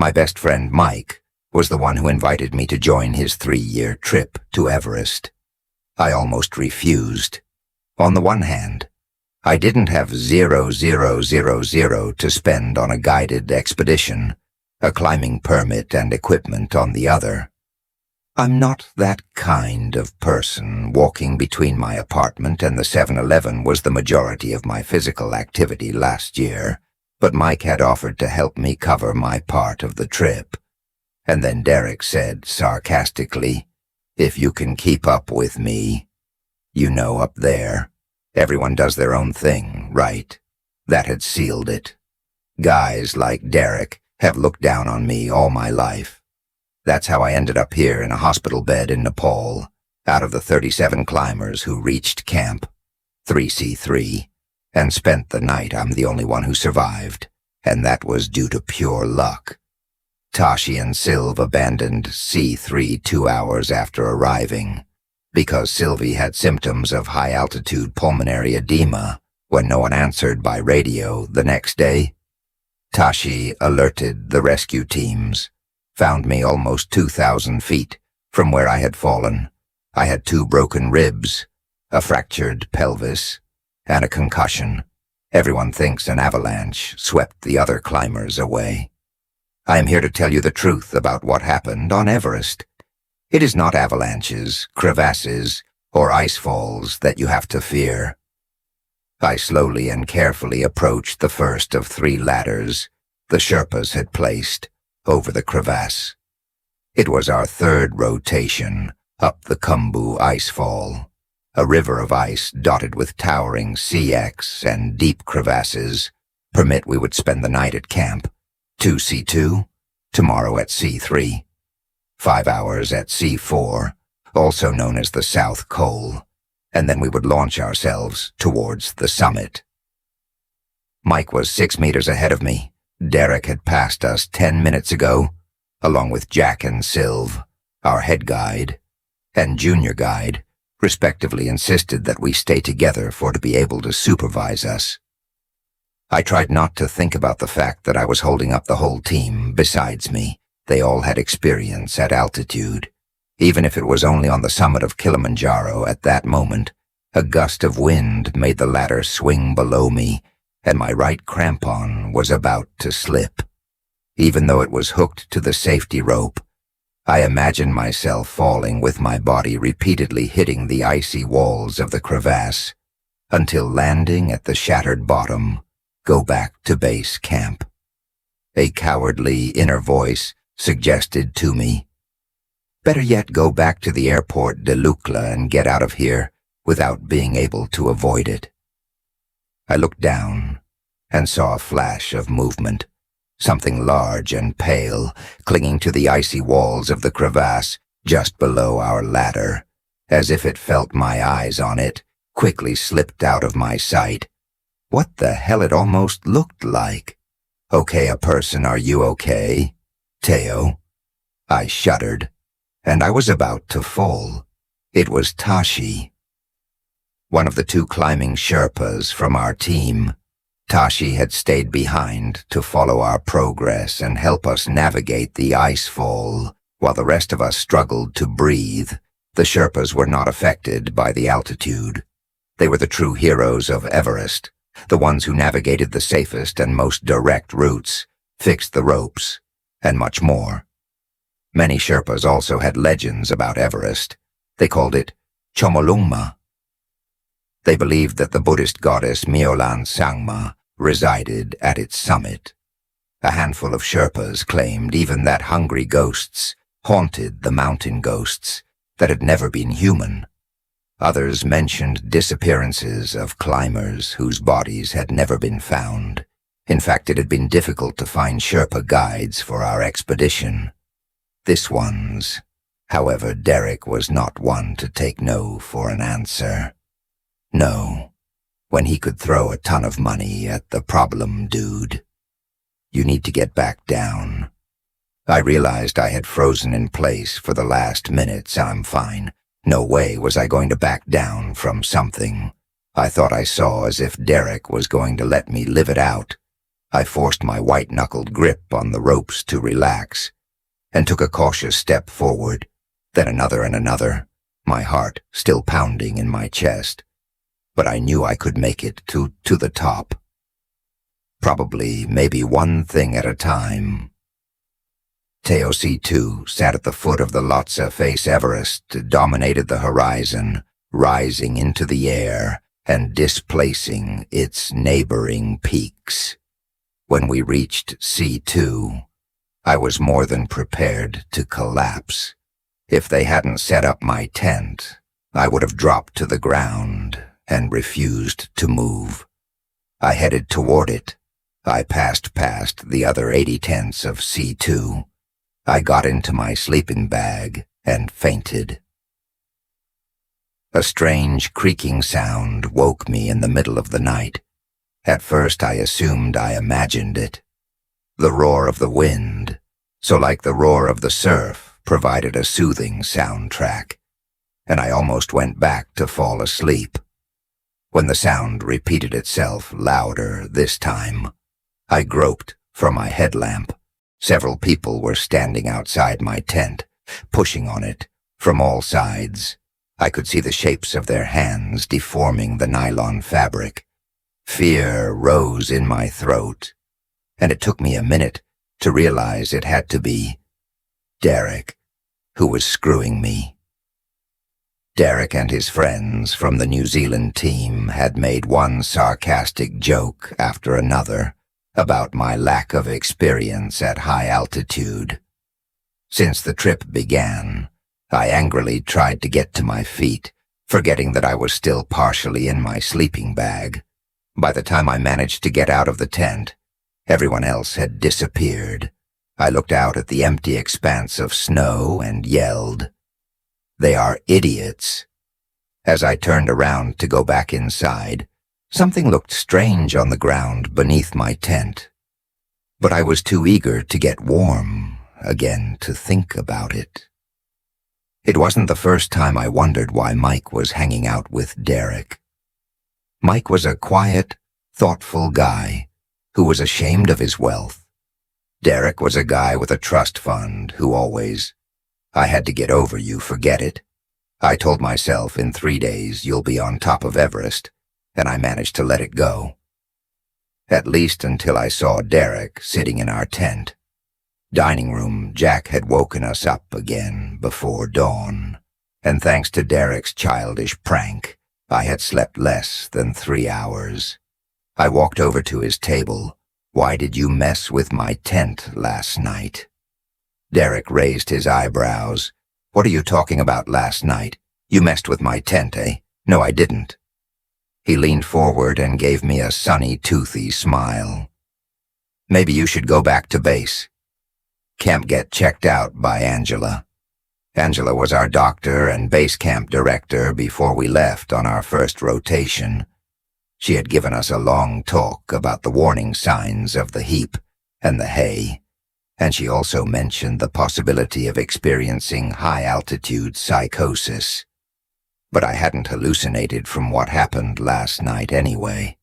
My best friend Mike was the one who invited me to join his 3-year trip to Everest. I almost refused. On the one hand, I didn't have 0,000 to spend on a guided expedition, a climbing permit and equipment on the other. I'm not that kind of person. Walking between my apartment and the 7-Eleven was the majority of my physical activity last year, but Mike had offered to help me cover my part of the trip. And then Derek said sarcastically, "If you can keep up with me, you know, up there, everyone does their own thing, right?" That had sealed it. Guys like Derek have looked down on me all my life. That's how I ended up here in a hospital bed in Nepal, out of the 37 climbers who reached camp, 3C3, and spent the night. I'm the only one who survived, and that was due to pure luck. Tashi and Sylv abandoned C3 2 hours after arriving, because Sylvie had symptoms of high-altitude pulmonary edema when no one answered by radio the next day. Tashi alerted the rescue teams, found me almost 2,000 feet from where I had fallen. I had 2 broken ribs, a fractured pelvis, and a concussion. Everyone thinks an avalanche swept the other climbers away. I am here to tell you the truth about what happened on Everest. It is not avalanches, crevasses, or ice falls that you have to fear. I slowly and carefully approached the first of 3 ladders the Sherpas had placed over the crevasse. It was our 3rd rotation up the Khumbu icefall, a river of ice dotted with towering CX and deep crevasses. Permit we would spend the night at camp, 2C2, tomorrow at C3, 5 hours at C4, also known as the South Col, and then we would launch ourselves towards the summit. Mike was 6 meters ahead of me. Derek had passed us 10 minutes ago, along with Jack and Sylv, our head guide, and junior guide, respectively insisted that we stay together to be able to supervise us. I tried not to think about the fact that I was holding up the whole team besides me. They all had experience at altitude. Even if it was only on the summit of Kilimanjaro at that moment, a gust of wind made the ladder swing below me, and my right crampon was about to slip. Even though it was hooked to the safety rope, I imagined myself falling with my body repeatedly hitting the icy walls of the crevasse, until landing at the shattered bottom, go back to base camp. A cowardly inner voice suggested to me, better yet go back to the airport de Lukla and get out of here without being able to avoid it. I looked down and saw a flash of movement, something large and pale clinging to the icy walls of the crevasse just below our ladder. As if it felt my eyes on it, quickly slipped out of my sight. What the hell it almost looked like. "Okay, a person, are you okay, Teo?" I shuddered, and I was about to fall. It was Tashi, one of the 2 climbing Sherpas from our team. Tashi had stayed behind to follow our progress and help us navigate the icefall, while the rest of us struggled to breathe. The Sherpas were not affected by the altitude. They were the true heroes of Everest, the ones who navigated the safest and most direct routes, fixed the ropes, and much more. Many Sherpas also had legends about Everest. They called it Chomolungma. They believed that the Buddhist goddess Myolan Sangma resided at its summit. A handful of Sherpas claimed even that hungry ghosts haunted the mountain ghosts that had never been human. Others mentioned disappearances of climbers whose bodies had never been found. In fact, it had been difficult to find Sherpa guides for our expedition. This one's, however, Derek was not one to take no for an answer. No, when he could throw a ton of money at the problem dude. "You need to get back down." I realized I had frozen in place for the last minutes. I'm fine. No way was I going to back down from something I thought I saw as if Derek was going to let me live it out. I forced my white-knuckled grip on the ropes to relax, and took a cautious step forward, then another and another, my heart still pounding in my chest. But I knew I could make it to the top. Probably, maybe one thing at a time. Teo-C2 sat at the foot of the Lhotse face Everest, dominated the horizon, rising into the air and displacing its neighboring peaks. When we reached C2, I was more than prepared to collapse. If they hadn't set up my tent, I would have dropped to the ground and refused to move. I headed toward it. I passed past the other 80 tents of C2. I got into my sleeping bag and fainted. A strange creaking sound woke me in the middle of the night. At first I assumed I imagined it. The roar of the wind, so like the roar of the surf, provided a soothing soundtrack, and I almost went back to fall asleep. When the sound repeated itself louder this time, I groped for my headlamp. Several people were standing outside my tent, pushing on it from all sides. I could see the shapes of their hands deforming the nylon fabric. Fear rose in my throat, and it took me a minute to realize it had to be Derek who was screwing me. Derek and his friends from the New Zealand team had made one sarcastic joke after another about my lack of experience at high altitude. Since the trip began, I angrily tried to get to my feet, forgetting that I was still partially in my sleeping bag. By the time I managed to get out of the tent, everyone else had disappeared. I looked out at the empty expanse of snow and yelled, "They are idiots." As I turned around to go back inside, something looked strange on the ground beneath my tent. But I was too eager to get warm again to think about it. It wasn't the first time I wondered why Mike was hanging out with Derek. Mike was a quiet, thoughtful guy who was ashamed of his wealth. Derek was a guy with a trust fund who always, "I had to get over you, forget it. I told myself in 3 days you'll be on top of Everest, and I managed to let it go." At least until I saw Derek sitting in our tent. Dining room, Jack had woken us up again before dawn, and thanks to Derek's childish prank, I had slept less than 3 hours. I walked over to his table. "Why did you mess with my tent last night?" Derek raised his eyebrows. "What are you talking about last night? You messed with my tent, eh? No, I didn't." He leaned forward and gave me a sunny, toothy smile. "Maybe you should go back to base. Camp get checked out by Angela." Angela was our doctor and base camp director before we left on our first rotation. She had given us a long talk about the warning signs of the heap and the hay, and she also mentioned the possibility of experiencing high-altitude psychosis. But I hadn't hallucinated from what happened last night anyway.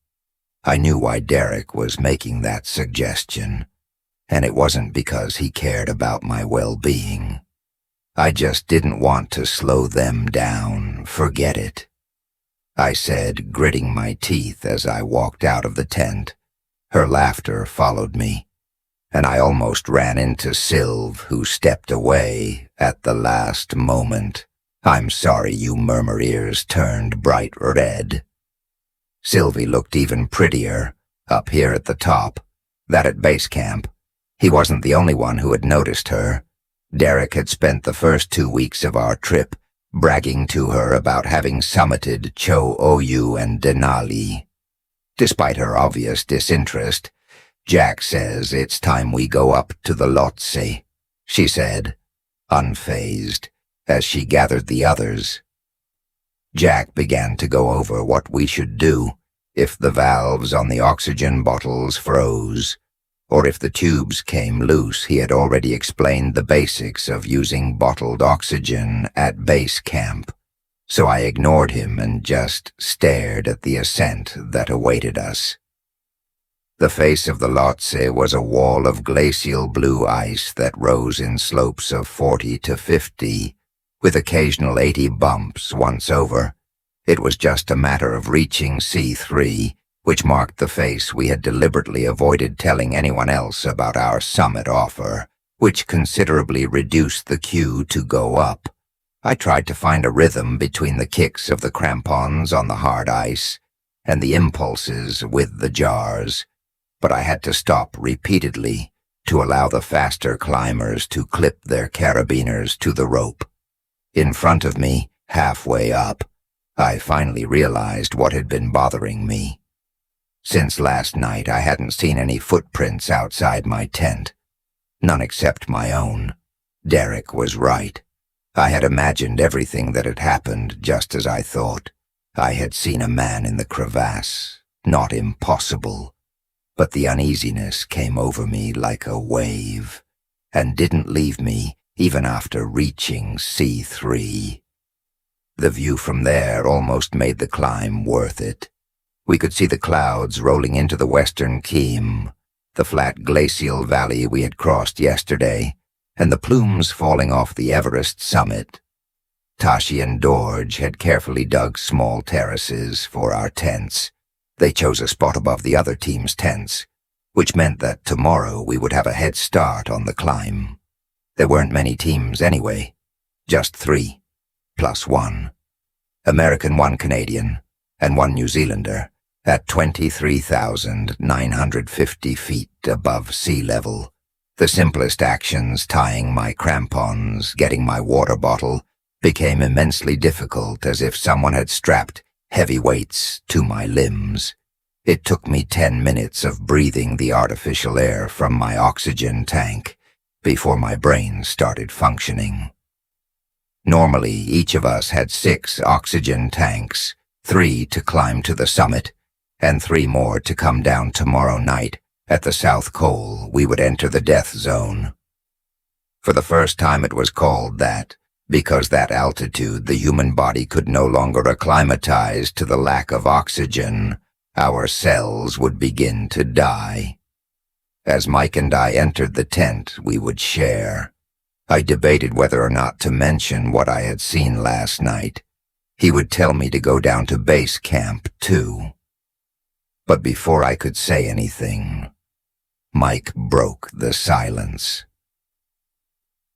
I knew why Derek was making that suggestion, and it wasn't because he cared about my well-being. I just didn't want to slow them down, forget it. I said, gritting my teeth as I walked out of the tent. Her laughter followed me, and I almost ran into Sylv, who stepped away at the last moment. "I'm sorry you murmur ears turned bright red." Sylvie looked even prettier, up here at the top, that at base camp. He wasn't the only one who had noticed her. Derek had spent the first 2 weeks of our trip bragging to her about having summited Cho Oyu and Denali. Despite her obvious disinterest, "Jack says it's time we go up to the Lhotse," she said, unfazed, as she gathered the others. Jack began to go over what we should do if the valves on the oxygen bottles froze, or if the tubes came loose. He had already explained the basics of using bottled oxygen at base camp, so I ignored him and just stared at the ascent that awaited us. The face of the Lhotse was a wall of glacial blue ice that rose in slopes of 40 to 50, with occasional 80 bumps once over. It was just a matter of reaching C3, which marked the face we had deliberately avoided telling anyone else about our summit offer, which considerably reduced the queue to go up. I tried to find a rhythm between the kicks of the crampons on the hard ice and the impulses with the jars, but I had to stop repeatedly to allow the faster climbers to clip their carabiners to the rope. In front of me, halfway up, I finally realized what had been bothering me. Since last night, I hadn't seen any footprints outside my tent. None except my own. Derek was right. I had imagined everything that had happened just as I thought. I had seen a man in the crevasse. Not impossible. But the uneasiness came over me like a wave, and didn't leave me even after reaching C3. The view from there almost made the climb worth it. We could see the clouds rolling into the western Keem, the flat glacial valley we had crossed yesterday, and the plumes falling off the Everest summit. Tashi and Dorj had carefully dug small terraces for our tents. They chose a spot above the other team's tents, which meant that tomorrow we would have a head start on the climb. There weren't many teams anyway, just 3, plus 1. American, 1 Canadian, and 1 New Zealander, at 23,950 feet above sea level. The simplest actions, tying my crampons, getting my water bottle, became immensely difficult, as if someone had strapped heavy weights to my limbs. It took me 10 minutes of breathing the artificial air from my oxygen tank before my brain started functioning. Normally, each of us had 6 oxygen tanks, 3 to climb to the summit, and 3 more to come down tomorrow night. At the South Col, we would enter the death zone. For the first time it was called that, because that altitude the human body could no longer acclimatize to the lack of oxygen. Our cells would begin to die. As Mike and I entered the tent, we would share. I debated whether or not to mention what I had seen last night. He would tell me to go down to base camp, too. But before I could say anything, Mike broke the silence.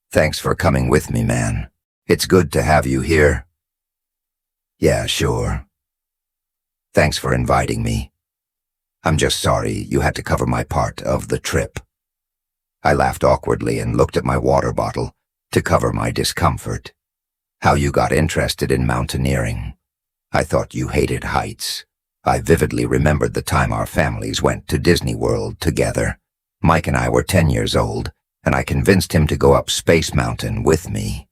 "Thanks for coming with me, man. It's good to have you here." "Yeah, sure. Thanks for inviting me. I'm just sorry you had to cover my part of the trip." I laughed awkwardly and looked at my water bottle to cover my discomfort. "How you got interested in mountaineering? I thought you hated heights." I vividly remembered the time our families went to Disney World together. Mike and I were 10 years old, and I convinced him to go up Space Mountain with me.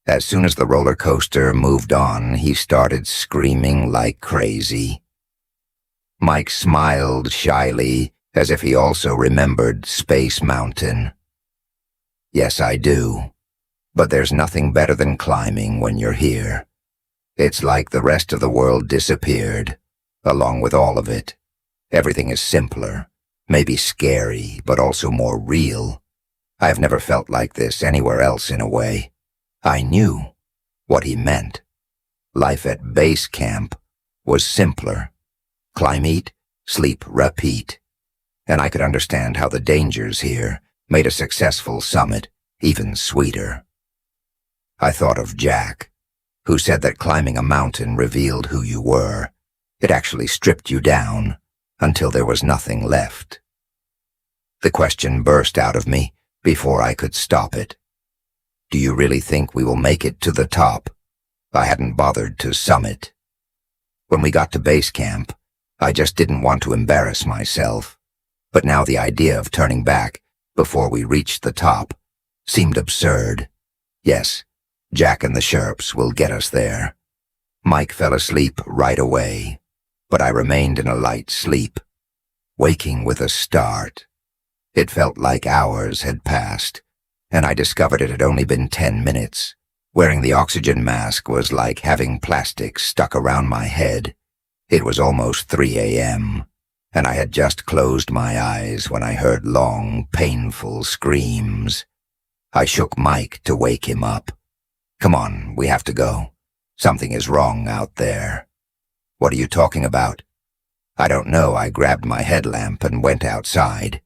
As soon as the roller coaster moved on, he started screaming like crazy. Mike smiled shyly, as if he also remembered Space Mountain. "Yes, I do. But there's nothing better than climbing when you're here. It's like the rest of the world disappeared, along with all of it. Everything is simpler, maybe scary, but also more real. I've never felt like this anywhere else in a way." I knew what he meant. Life at base camp was simpler. Climb, eat, sleep, repeat. And I could understand how the dangers here made a successful summit even sweeter. I thought of Jack, who said that climbing a mountain revealed who you were. It actually stripped you down until there was nothing left. The question burst out of me before I could stop it. "Do you really think we will make it to the top?" I hadn't bothered to summit. When we got to base camp, I just didn't want to embarrass myself. But now the idea of turning back before we reached the top seemed absurd. Yes, Jack and the Sherps will get us there. Mike fell asleep right away, but I remained in a light sleep, waking with a start. It felt like hours had passed, and I discovered it had only been 10 minutes. Wearing the oxygen mask was like having plastic stuck around my head. It was almost 3 a.m. and I had just closed my eyes when I heard long, painful screams. I shook Mike to wake him up. "Come on, we have to go. Something is wrong out there." "What are you talking about?" "I don't know." I grabbed my headlamp and went outside.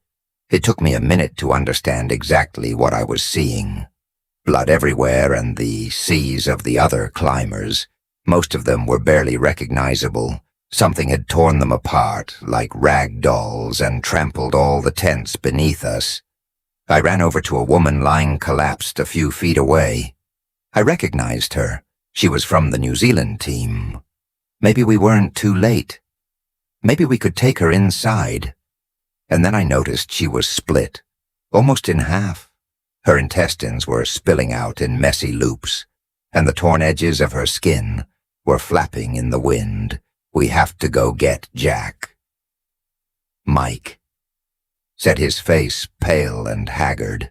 It took me a minute to understand exactly what I was seeing. Blood everywhere and the seas of the other climbers. Most of them were barely recognizable. Something had torn them apart like rag dolls and trampled all the tents beneath us. I ran over to a woman lying collapsed a few feet away. I recognized her. She was from the New Zealand team. Maybe we weren't too late. Maybe we could take her inside. And then I noticed she was split, almost in half. Her intestines were spilling out in messy loops, and the torn edges of her skin were flapping in the wind. "We have to go get Jack." "Mike," said, his face pale and haggard.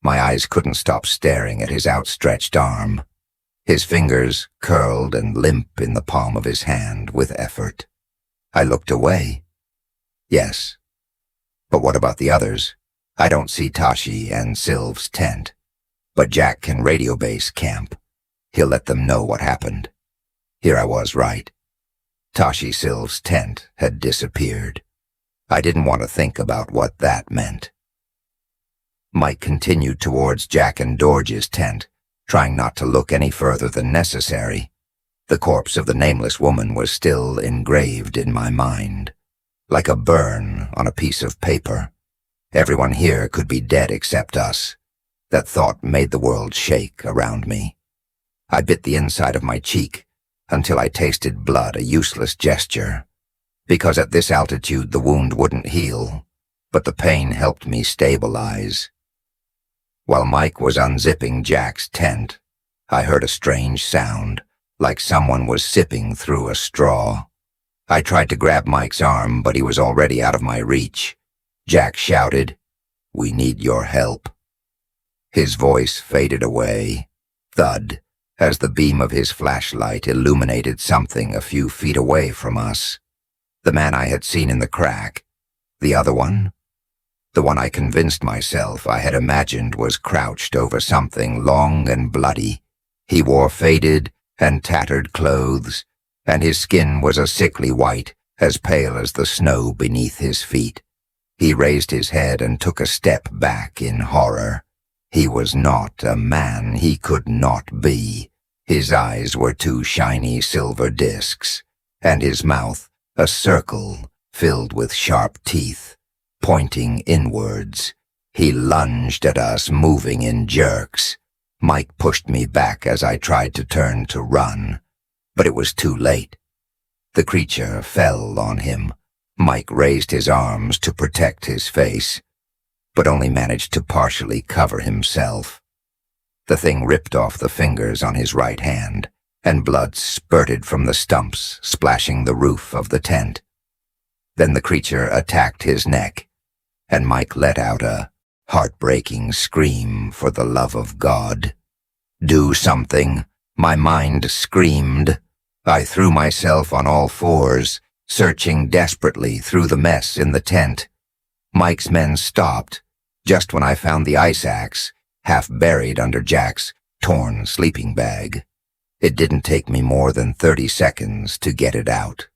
My eyes couldn't stop staring at his outstretched arm. His fingers curled and limp in the palm of his hand with effort. I looked away. "Yes. But what about the others? I don't see Tashi and Sylv's tent. But Jack can radio base camp. He'll let them know what happened." Here I was right. Tashi Sylv's tent had disappeared. I didn't want to think about what that meant. Mike continued towards Jack and Dorge's tent, trying not to look any further than necessary. The corpse of the nameless woman was still engraved in my mind, like a burn on a piece of paper. Everyone here could be dead except us. That thought made the world shake around me. I bit the inside of my cheek until I tasted blood, a useless gesture, because at this altitude the wound wouldn't heal, but the pain helped me stabilize. While Mike was unzipping Jack's tent, I heard a strange sound, like someone was sipping through a straw. I tried to grab Mike's arm, but he was already out of my reach. Jack shouted, "We need your help." His voice faded away, thud, as the beam of his flashlight illuminated something a few feet away from us. The man I had seen in the crack. The other one? The one I convinced myself I had imagined was crouched over something long and bloody. He wore faded and tattered clothes, and his skin was a sickly white, as pale as the snow beneath his feet. He raised his head and took a step back in horror. He was not a man. He could not be. His eyes were two shiny silver discs, and his mouth a circle filled with sharp teeth, pointing inwards. He lunged at us, moving in jerks. Mike pushed me back as I tried to turn to run, but it was too late. The creature fell on him. Mike raised his arms to protect his face, but only managed to partially cover himself. The thing ripped off the fingers on his right hand, and blood spurted from the stumps, splashing the roof of the tent. Then the creature attacked his neck, and Mike let out a heartbreaking scream for the love of God. "Do something," my mind screamed. I threw myself on all fours, searching desperately through the mess in the tent. Mike's men stopped just when I found the ice axe, half buried under Jack's torn sleeping bag. It didn't take me more than 30 seconds to get it out.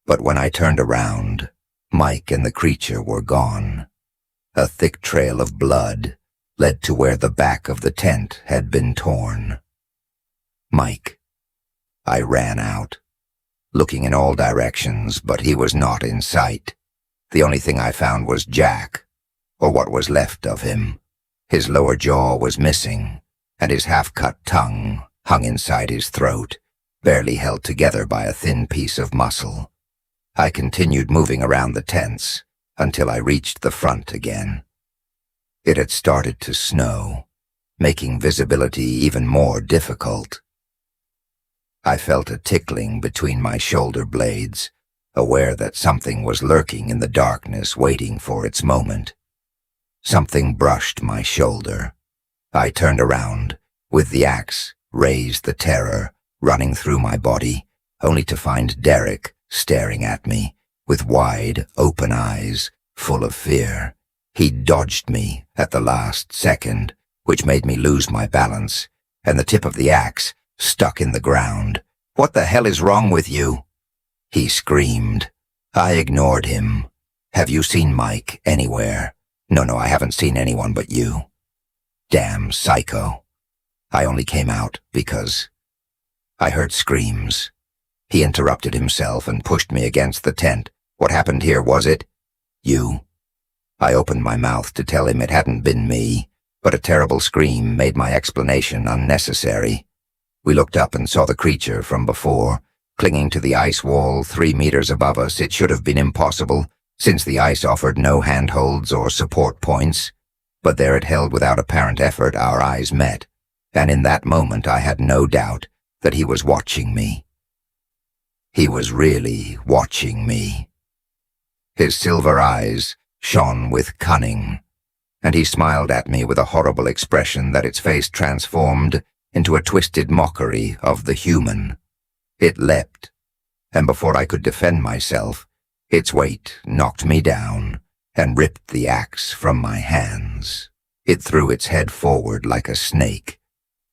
But when I turned around, Mike and the creature were gone. A thick trail of blood led to where the back of the tent had been torn. Mike. I ran out, looking in all directions, but he was not in sight. The only thing I found was Jack, or what was left of him. His lower jaw was missing, and his half-cut tongue hung inside his throat, barely held together by a thin piece of muscle. I continued moving around the tents until I reached the front again. It had started to snow, making visibility even more difficult. I felt a tickling between my shoulder blades, aware that something was lurking in the darkness waiting for its moment. Something brushed my shoulder. I turned around, with the axe raised, the terror running through my body, only to find Derek staring at me with wide, open eyes, full of fear. He dodged me at the last second, which made me lose my balance, and the tip of the axe stuck in the ground. "What the hell is wrong with you?" he screamed. I ignored him. "Have you seen Mike anywhere?" No, I haven't seen anyone but you." "Damn psycho." I only came out because I heard screams. He interrupted himself and pushed me against the tent. "What happened here, was it you?" I opened my mouth to tell him it hadn't been me, but a terrible scream made my explanation unnecessary. We looked up and saw the creature from before, clinging to the ice wall 3 meters above us. It should have been impossible, since the ice offered no handholds or support points. But there it held without apparent effort. Our eyes met, and in that moment I had no doubt that he was watching me. He was really watching me. His silver eyes shone with cunning, and he smiled at me with a horrible expression that its face transformed into a twisted mockery of the human. It leapt, and before I could defend myself, its weight knocked me down and ripped the axe from my hands. It threw its head forward like a snake,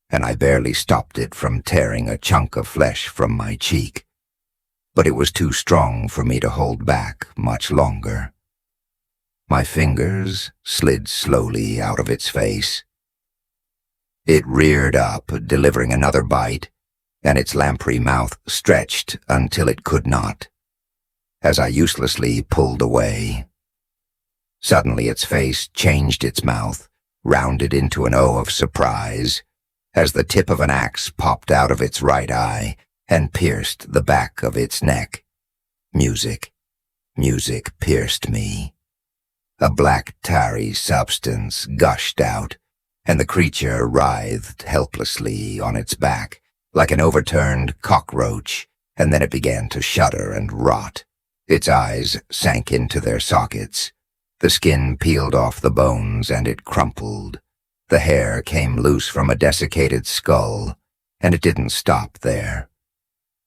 and I barely stopped it from tearing a chunk of flesh from my cheek. But it was too strong for me to hold back much longer. My fingers slid slowly out of its face. It reared up, delivering another bite, and its lamprey mouth stretched until it could not, as I uselessly pulled away. Suddenly its face changed its mouth, rounded into an O of surprise, as the tip of an axe popped out of its right eye and pierced the back of its neck. Music pierced me. A black tarry substance gushed out, and the creature writhed helplessly on its back, like an overturned cockroach, and then it began to shudder and rot. Its eyes sank into their sockets. The skin peeled off the bones, and it crumpled. The hair came loose from a desiccated skull, and it didn't stop there.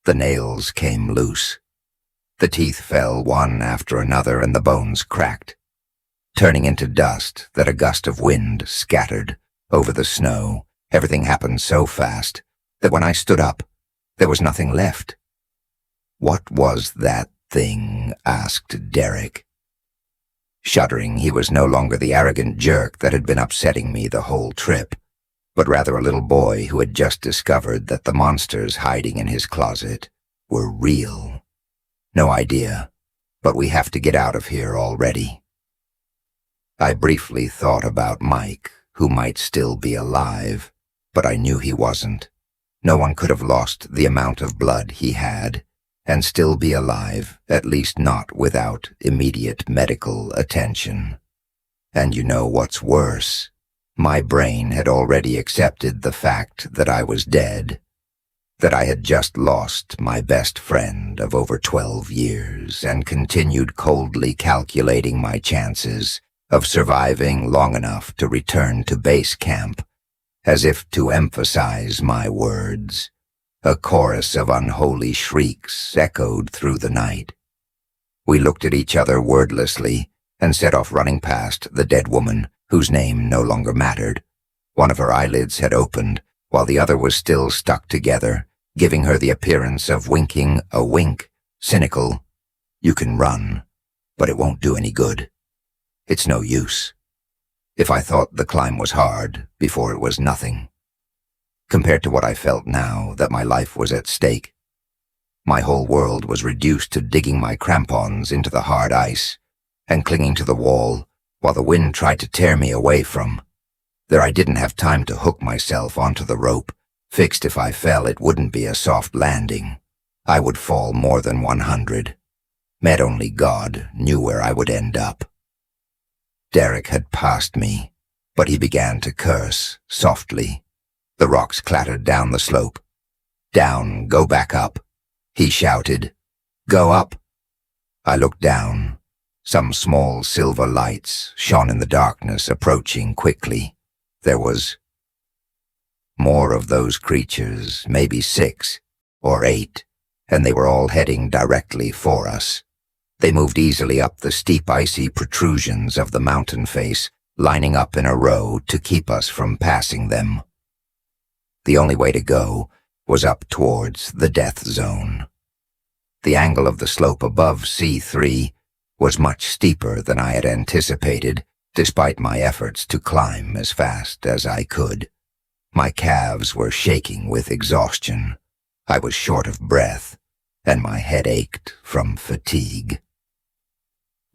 The nails came loose. The teeth fell one after another, and the bones cracked, turning into dust that a gust of wind scattered over the snow. Everything happened so fast that when I stood up, there was nothing left. "What was that thing?" asked Derek. Shuddering, he was no longer the arrogant jerk that had been upsetting me the whole trip, but rather a little boy who had just discovered that the monsters hiding in his closet were real. "No idea, but we have to get out of here already." I briefly thought about Mike, who might still be alive, but I knew he wasn't. No one could have lost the amount of blood he had and still be alive, at least not without immediate medical attention. And you know what's worse? My brain had already accepted the fact that I was dead, that I had just lost my best friend of over 12 years and continued coldly calculating my chances of surviving long enough to return to base camp, as if to emphasize my words. A chorus of unholy shrieks echoed through the night. We looked at each other wordlessly and set off running past the dead woman, whose name no longer mattered. One of her eyelids had opened, while the other was still stuck together, giving her the appearance of winking a wink, cynical. "You can run, but it won't do any good. It's no use." If I thought the climb was hard, before it was nothing, compared to what I felt now that my life was at stake. My whole world was reduced to digging my crampons into the hard ice and clinging to the wall while the wind tried to tear me away from. There I didn't have time to hook myself onto the rope, fixed if I fell it wouldn't be a soft landing. I would fall more than 100. Met only God knew where I would end up. Derek had passed me, but he began to curse softly. The rocks clattered down the slope. "Down, go back up," he shouted. "Go up." I looked down. Some small silver lights shone in the darkness, approaching quickly. There was more of those creatures, maybe 6 or 8, and they were all heading directly for us. They moved easily up the steep icy protrusions of the mountain face, lining up in a row to keep us from passing them. The only way to go was up towards the death zone. The angle of the slope above C3 was much steeper than I had anticipated, despite my efforts to climb as fast as I could. My calves were shaking with exhaustion. I was short of breath, and my head ached from fatigue.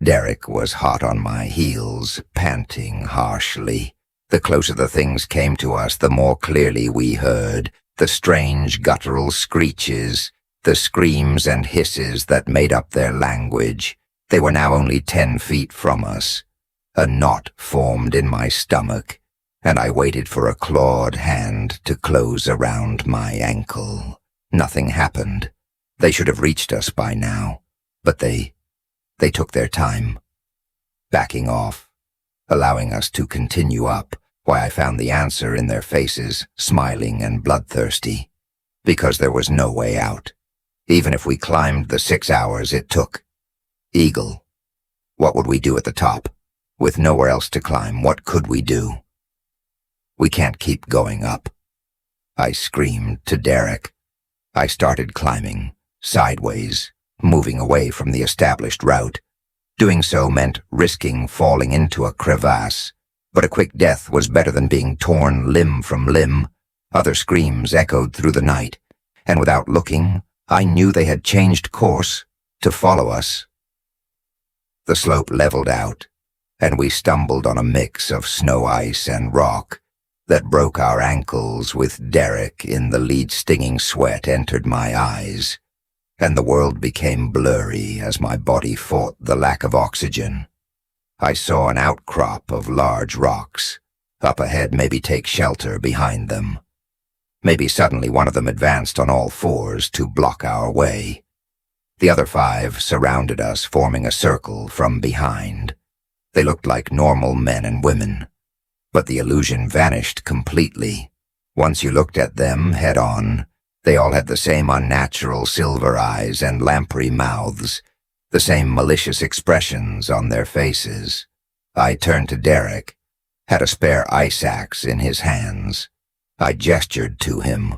Derek was hot on my heels, panting harshly. The closer the things came to us, the more clearly we heard the strange guttural screeches, the screams and hisses that made up their language. They were now only 10 feet from us. A knot formed in my stomach, and I waited for a clawed hand to close around my ankle. Nothing happened. They should have reached us by now, but they took their time, backing off, allowing us to continue up, why I found the answer in their faces, smiling and bloodthirsty, because there was no way out, even if we climbed the 6 hours it took. Eagle, what would we do at the top? With nowhere else to climb, what could we do? We can't keep going up. I screamed to Derek. I started climbing, sideways, moving away from the established route. Doing so meant risking falling into a crevasse, but a quick death was better than being torn limb from limb. Other screams echoed through the night, and without looking, I knew they had changed course to follow us. The slope leveled out, and we stumbled on a mix of snow ice and rock that broke our ankles with Derek in the lead-stinging sweat entered my eyes, and the world became blurry as my body fought the lack of oxygen. I saw an outcrop of large rocks. Up ahead, maybe take shelter behind them. Maybe suddenly one of them advanced on all fours to block our way. The other 5 surrounded us, forming a circle from behind. They looked like normal men and women, but the illusion vanished completely. Once you looked at them head-on, they all had the same unnatural silver eyes and lamprey mouths, the same malicious expressions on their faces. I turned to Derek, had a spare ice axe in his hands. I gestured to him,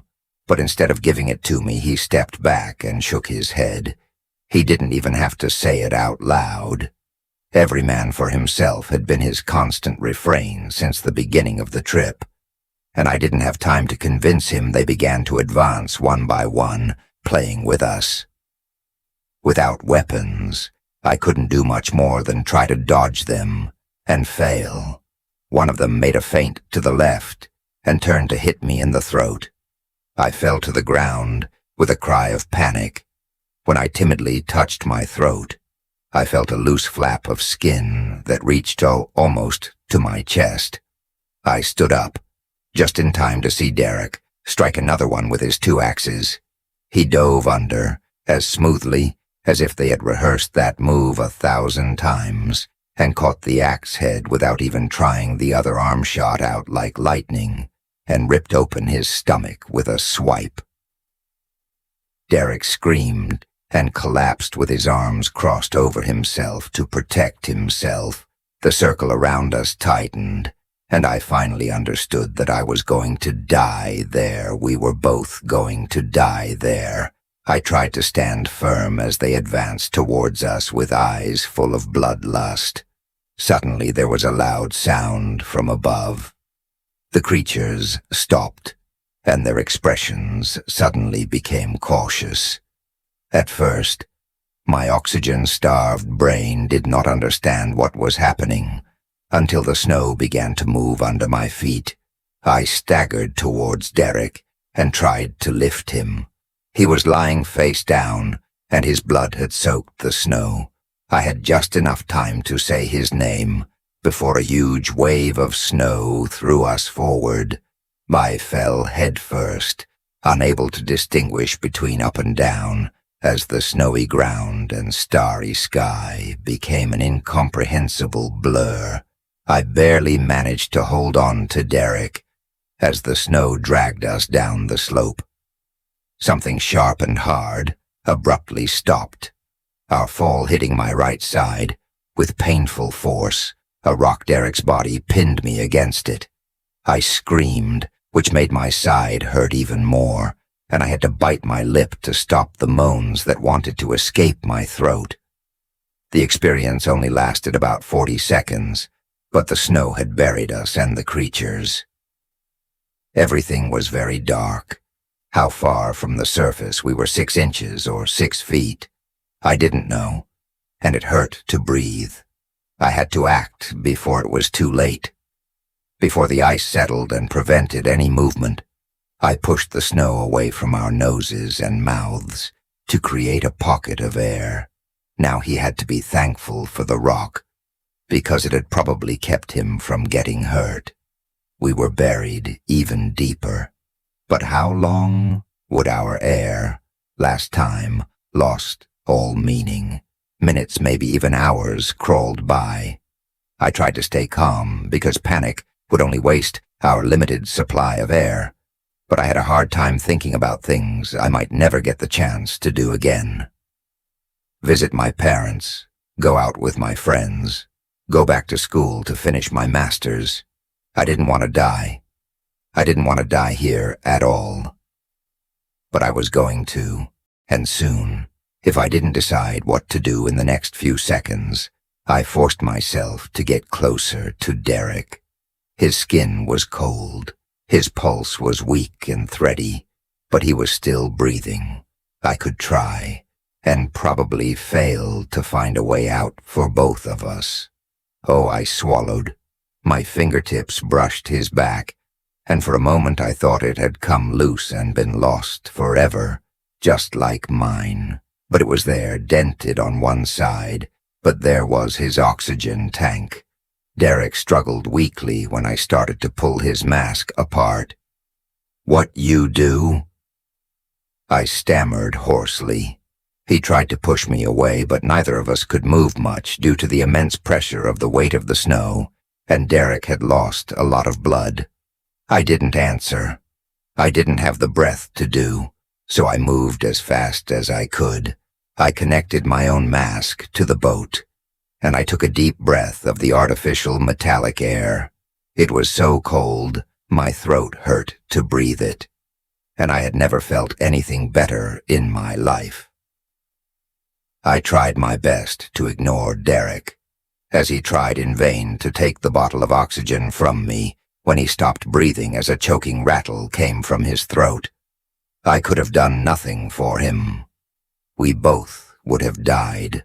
but instead of giving it to me, he stepped back and shook his head. He didn't even have to say it out loud. Every man for himself had been his constant refrain since the beginning of the trip, and I didn't have time to convince him. They began to advance one by one, playing with us. Without weapons, I couldn't do much more than try to dodge them and fail. One of them made a feint to the left and turned to hit me in the throat. I fell to the ground with a cry of panic. When I timidly touched my throat, I felt a loose flap of skin that reached almost to my chest. I stood up, just in time to see Derek strike another one with his 2 axes. He dove under, as smoothly as if they had rehearsed that move 1,000 times, and caught the axe head without even trying the other arm shot out like lightning, and ripped open his stomach with a swipe. Derek screamed and collapsed with his arms crossed over himself to protect himself. The circle around us tightened, and I finally understood that I was going to die there. We were both going to die there. I tried to stand firm as they advanced towards us with eyes full of bloodlust. Suddenly there was a loud sound from above. The creatures stopped, and their expressions suddenly became cautious. At first, my oxygen-starved brain did not understand what was happening, until the snow began to move under my feet. I staggered towards Derek and tried to lift him. He was lying face down, and his blood had soaked the snow. I had just enough time to say his name before a huge wave of snow threw us forward. I fell headfirst, unable to distinguish between up and down, as the snowy ground and starry sky became an incomprehensible blur. I barely managed to hold on to Derek as the snow dragged us down the slope. Something sharp and hard abruptly stopped. our fall hitting my right side. With painful force, a rock Derek's body pinned me against it. I screamed, which made my side hurt even more, and I had to bite my lip to stop the moans that wanted to escape my throat. The experience only lasted about 40 seconds, but the snow had buried us and the creatures. Everything was very dark. How far from the surface we were 6 inches or 6 feet? I didn't know, and it hurt to breathe. I had to act before it was too late. Before the ice settled and prevented any movement, I pushed the snow away from our noses and mouths to create a pocket of air. Now he had to be thankful for the rock, because it had probably kept him from getting hurt. We were buried even deeper. But how long would our air, last time, lost all meaning? Minutes, maybe even hours, crawled by. I tried to stay calm, because panic would only waste our limited supply of air. But I had a hard time thinking about things I might never get the chance to do again. Visit my parents, go out with my friends, go back to school to finish my master's. I didn't want to die. I didn't want to die here at all. But I was going to, and soon. If I didn't decide what to do in the next few seconds, I forced myself to get closer to Derek. His skin was cold. His pulse was weak and thready, but he was still breathing. I could try, and probably fail to find a way out for both of us. Oh, I swallowed. My fingertips brushed his back, and for a moment I thought it had come loose and been lost forever, just like mine. But it was there, dented on one side, but there was his oxygen tank. Derek struggled weakly when I started to pull his mask apart. "What you do?" I stammered hoarsely. He tried to push me away, but neither of us could move much due to the immense pressure of the weight of the snow, and Derek had lost a lot of blood. I didn't answer. I didn't have the breath to do, so I moved as fast as I could. I connected my own mask to the boat, and I took a deep breath of the artificial metallic air. It was so cold, my throat hurt to breathe it, and I had never felt anything better in my life. I tried my best to ignore Derek, as he tried in vain to take the bottle of oxygen from me when he stopped breathing as a choking rattle came from his throat. I could have done nothing for him. We both would have died.